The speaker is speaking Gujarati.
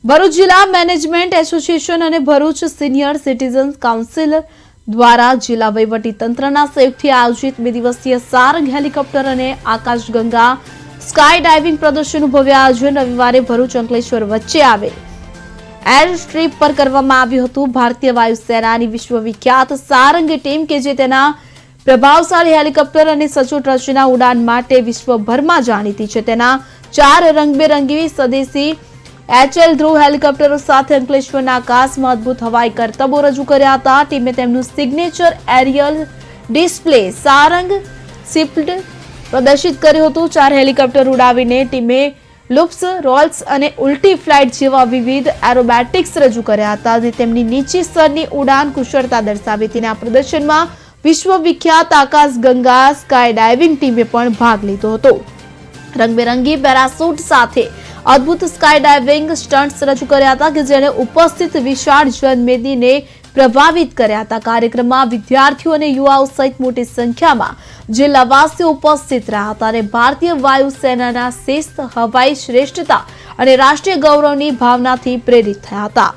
ભરૂચ જિલ્લા મેનેજમેન્ટ એસોસિએશન અને ભરૂચ સિનિયર સિટીઝન કાઉન્સિલ દ્વારા જિલ્લા વહીવટી તંત્રના સહયોગથી આયોજિત 2 દિવસીય સારંગ હેલિકોપ્ટર અને આકાશગંગા સ્કાય ડાઇવિંગ પ્રદર્શનનું ભવ્ય આયોજન રવિવારે ભરૂચ અંકલેશ્વર વચ્ચે આવેલ એર સ્ટ્રીપ પર કરવામાં આવ્યું હતું। ભારતીય વાયુસેનાની વિશ્વવિખ્યાત સારંગ ટીમ કે જે તેના પ્રભાવશાળી હેલિકોપ્ટર અને સચોટ રચના ઉડાન માટે વિશ્વભરમાં જાણીતી છે, તેના 4 રંગબેરંગી સ્વદેશી HL ધ્રુવ હેલિકોપ્ટરો સાથે અંકલેશ્વરના આકાશમાં અદભુત હવાઈ કરતબો રજૂ કર્યા હતા। ટીમે તેમનું signature aerial display Sarang shaped પ્રદર્શિત કર્યું હતું। 4 હેલિકોપ્ટર ઉડાવીને ટીમે લૂપ્સ, રોલ્સ અને ઉલટી ફ્લાઇટ જેવા વિવિધ એરોબેટિક્સ રજૂ કર્યા હતા અને તેમની નીચી સ્તરની ઉડાન કુશળતા દર્શાવી હતી। આ પ્રદર્શનમાં વિશ્વવિખ્યાત આકાશગંગા સ્કાય ડાઇવિંગ ટીમે પણ ભાગ લીધો હતો। રંગબેરંગી પેરાશૂટ સાથે અદ્ભુત સ્કાય ડાઇવિંગ સ્ટન્ટ્સ રજૂ કર્યા હતા કે જેણે ઉપસ્થિત વિશાળ જનમેદનીને પ્રભાવિત કર્યા હતા। કાર્યક્રમમાં વિદ્યાર્થીઓ અને યુવાઓ સહિત મોટી સંખ્યામાં જિલ્લાવાસીઓ ઉપસ્થિત રહ્યા હતા અને ભારતીય વાયુસેનાના શિસ્ત, હવાઈ શ્રેષ્ઠતા અને રાષ્ટ્રીય ગૌરવની ભાવનાથી પ્રેરિત થયા હતા।